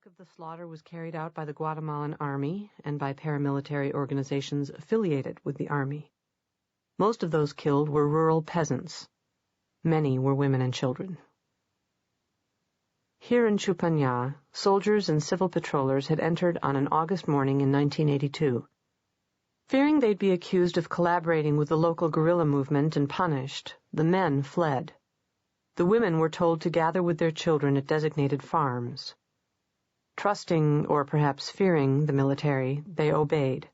of the slaughter was carried out by the Guatemalan army and by paramilitary organizations affiliated with the army. Most of those killed were rural peasants. Many were women and children. Here in Chupañá, soldiers and civil patrollers had entered on an August morning in 1982. Fearing they'd be accused of collaborating with the local guerrilla movement and punished, the men fled. The women were told to gather with their children at designated farms. Trusting, or perhaps fearing, the military, they obeyed.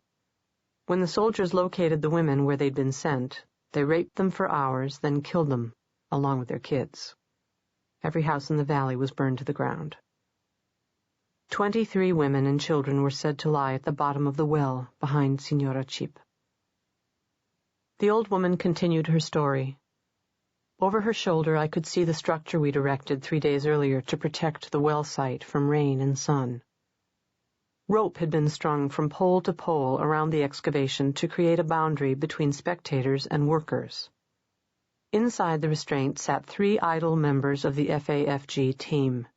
When the soldiers located the women where they'd been sent, they raped them for hours, then killed them, along with their kids. Every house in the valley was burned to the ground. 23 women and children were said to lie at the bottom of the well behind Señora Chip. The old woman continued her story. Over her shoulder I could see the structure we'd erected 3 days earlier to protect the well site from rain and sun. Rope had been strung from pole to pole around the excavation to create a boundary between spectators and workers. Inside the restraint sat 3 idle members of the FAFG team.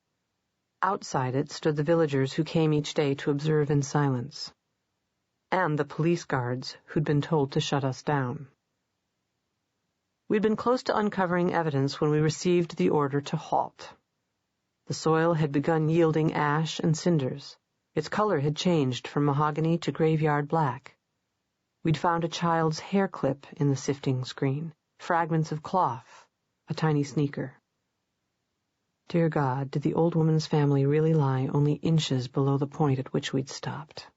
Outside it stood the villagers who came each day to observe in silence, and the police guards who'd been told to shut us down. We'd been close to uncovering evidence when we received the order to halt. The soil had begun yielding ash and cinders. Its color had changed from mahogany to graveyard black. We'd found a child's hair clip in the sifting screen, fragments of cloth, a tiny sneaker. Dear God, did the old woman's family really lie only inches below the point at which we'd stopped?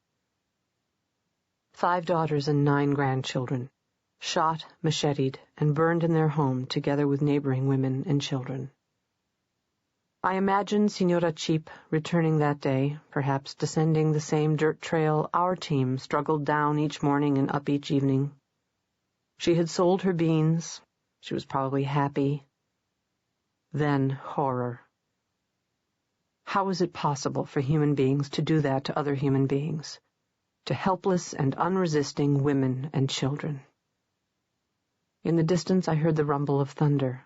5 daughters and 9 grandchildren, shot, macheted, and burned in their home together with neighboring women and children. I imagined Señora Chip returning that day, perhaps descending the same dirt trail our team struggled down each morning and up each evening. She had sold her beans. She was probably happy. Then horror. How was it possible for human beings to do that to other human beings, to helpless and unresisting women and children? In the distance I heard the rumble of thunder.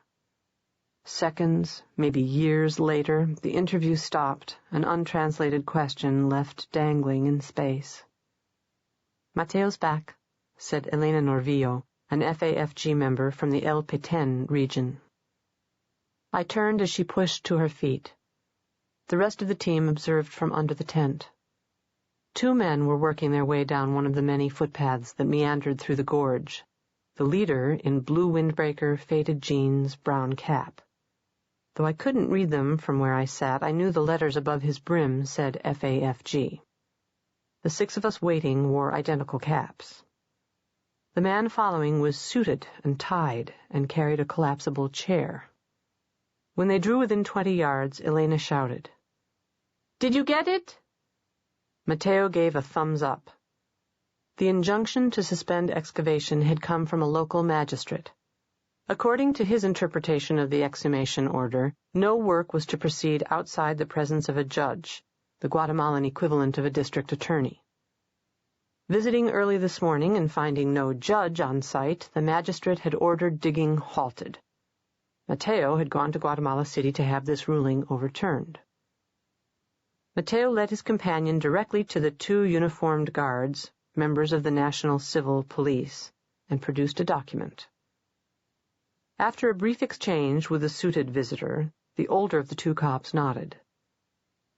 Seconds, maybe years later, the interview stopped, an untranslated question left dangling in space. "Mateo's back," said Elena Norvillo, an FAFG member from the El Petén region. I turned as she pushed to her feet. The rest of the team observed from under the tent. 2 men were working their way down one of the many footpaths that meandered through the gorge. The leader, in blue windbreaker, faded jeans, brown cap. Though I couldn't read them from where I sat, I knew the letters above his brim said FAFG. The 6 of us waiting wore identical caps. The man following was suited and tied and carried a collapsible chair. When they drew within 20 yards, Elena shouted, "Did you get it?" Mateo gave a thumbs up. The injunction to suspend excavation had come from a local magistrate. According to his interpretation of the exhumation order, no work was to proceed outside the presence of a judge, the Guatemalan equivalent of a district attorney. Visiting early this morning and finding no judge on site, the magistrate had ordered digging halted. Mateo had gone to Guatemala City to have this ruling overturned. Mateo led his companion directly to the 2 uniformed guards, members of the National Civil Police, and produced a document. After a brief exchange with the suited visitor, the older of the 2 cops nodded.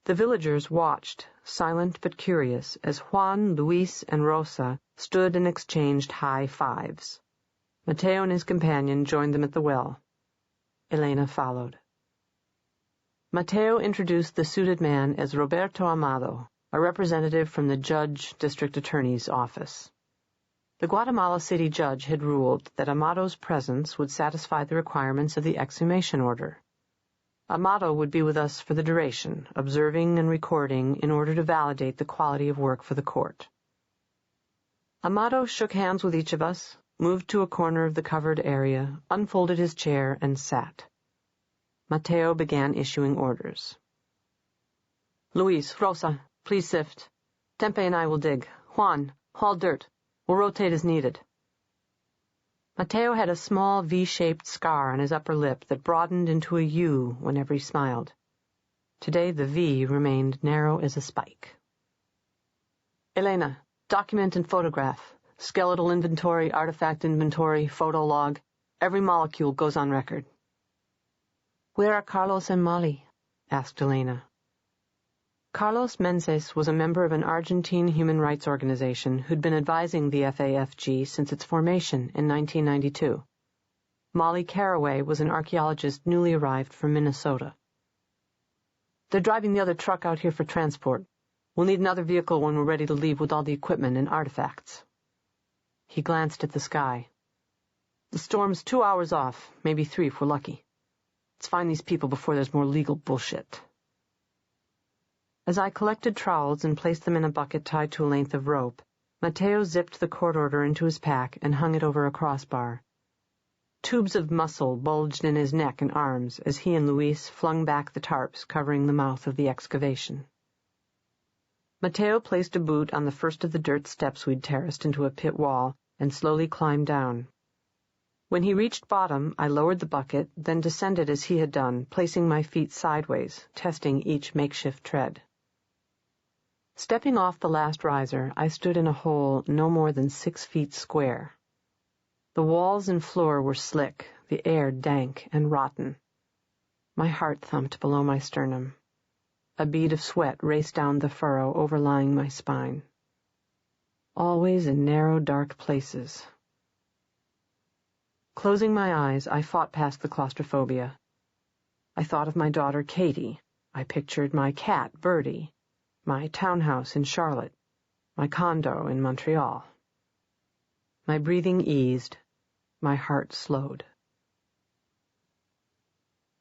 The villagers watched, silent but curious, as Juan, Luis, and Rosa stood and exchanged high fives. Mateo and his companion joined them at the well. Elena followed. Mateo introduced the suited man as Roberto Amado, a representative from the district attorney's office. The Guatemala City judge had ruled that Amado's presence would satisfy the requirements of the exhumation order. Amado would be with us for the duration, observing and recording in order to validate the quality of work for the court. Amado shook hands with each of us, moved to a corner of the covered area, unfolded his chair, and sat. Mateo began issuing orders. "Luis, Rosa, please sift. Tempe and I will dig. Juan, haul dirt. We'll rotate as needed." Mateo had a small V-shaped scar on his upper lip that broadened into a U whenever he smiled. Today the V remained narrow as a spike. Elena, document and photograph. Skeletal inventory, artifact inventory, photo log. Every molecule goes on record. Where are Carlos and Molly? Asked Elena. Carlos Menses was a member of an Argentine human rights organization who'd been advising the FAFG since its formation in 1992. Molly Carraway was an archaeologist newly arrived from Minnesota. They're driving the other truck out here for transport. We'll need another vehicle when we're ready to leave with all the equipment and artifacts. He glanced at the sky. The storm's 2 hours off, maybe 3 if we're lucky. Let's find these people before there's more legal bullshit. As I collected trowels and placed them in a bucket tied to a length of rope, Mateo zipped the court order into his pack and hung it over a crossbar. Tubes of muscle bulged in his neck and arms as he and Luis flung back the tarps covering the mouth of the excavation. Mateo placed a boot on the first of the dirt steps we'd terraced into a pit wall and slowly climbed down. When he reached bottom, I lowered the bucket, then descended as he had done, placing my feet sideways, testing each makeshift tread. Stepping off the last riser, I stood in a hole no more than 6 feet square. The walls and floor were slick, the air dank and rotten. My heart thumped below my sternum. A bead of sweat raced down the furrow overlying my spine. Always in narrow, dark places. Closing my eyes, I fought past the claustrophobia. I thought of my daughter, Katie. I pictured my cat, Birdie, my townhouse in Charlotte, my condo in Montreal. My breathing eased. My heart slowed.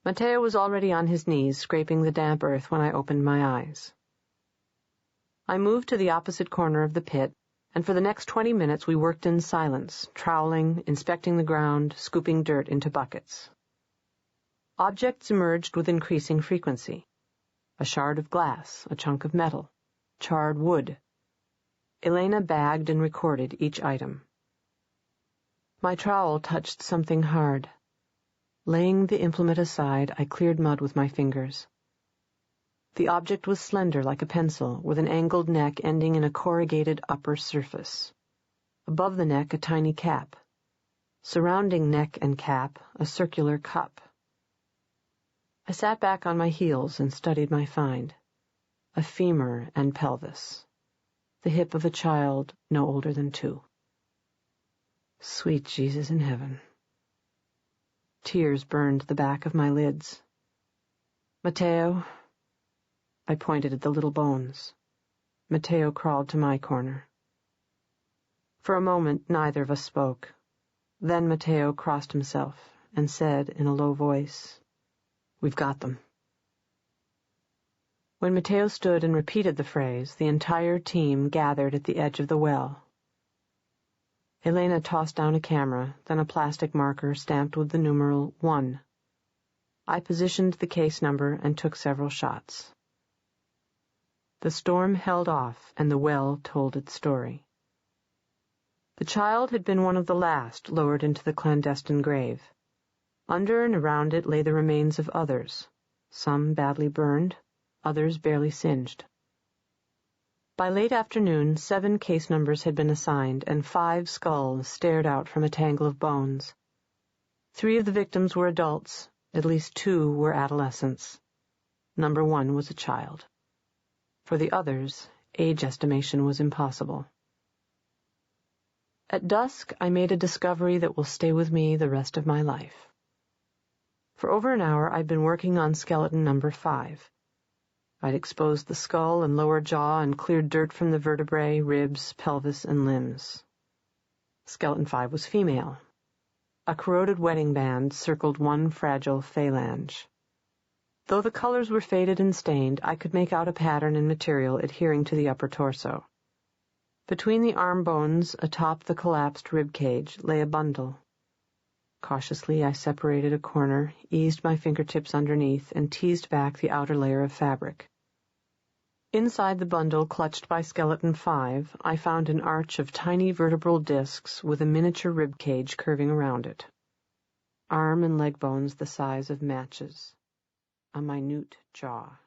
Mateo was already on his knees, scraping the damp earth when I opened my eyes. I moved to the opposite corner of the pit, and for the next 20 minutes we worked in silence, troweling, inspecting the ground, scooping dirt into buckets. Objects emerged with increasing frequency. A shard of glass, a chunk of metal, charred wood. Elena bagged and recorded each item. My trowel touched something hard. Laying the implement aside, I cleared mud with my fingers. The object was slender like a pencil, with an angled neck ending in a corrugated upper surface. Above the neck, a tiny cap. Surrounding neck and cap, a circular cup. I sat back on my heels and studied my find. A femur and pelvis. The hip of a child no older than 2. Sweet Jesus in heaven. Tears burned the back of my lids. Mateo. I pointed at the little bones. Mateo crawled to my corner. For a moment, neither of us spoke. Then Mateo crossed himself and said in a low voice, "We've got them." When Mateo stood and repeated the phrase, the entire team gathered at the edge of the well. Elena tossed down a camera, then a plastic marker stamped with the numeral 1. I positioned the case number and took several shots. The storm held off, and the well told its story. The child had been one of the last lowered into the clandestine grave. Under and around it lay the remains of others, some badly burned, others barely singed. By late afternoon, 7 case numbers had been assigned, and 5 skulls stared out from a tangle of bones. 3 of the victims were adults, at least 2 were adolescents. Number 1 was a child. For the others, age estimation was impossible. At dusk, I made a discovery that will stay with me the rest of my life. For over an hour, I'd been working on skeleton number 5. I'd exposed the skull and lower jaw and cleared dirt from the vertebrae, ribs, pelvis, and limbs. Skeleton 5 was female. A corroded wedding band circled one fragile phalange. Though the colors were faded and stained, I could make out a pattern and material adhering to the upper torso. Between the arm bones, atop the collapsed rib cage, lay a bundle. Cautiously, I separated a corner, eased my fingertips underneath, and teased back the outer layer of fabric. Inside the bundle, clutched by skeleton 5, I found an arch of tiny vertebral discs with a miniature rib cage curving around it. Arm and leg bones the size of matches. A minute jaw.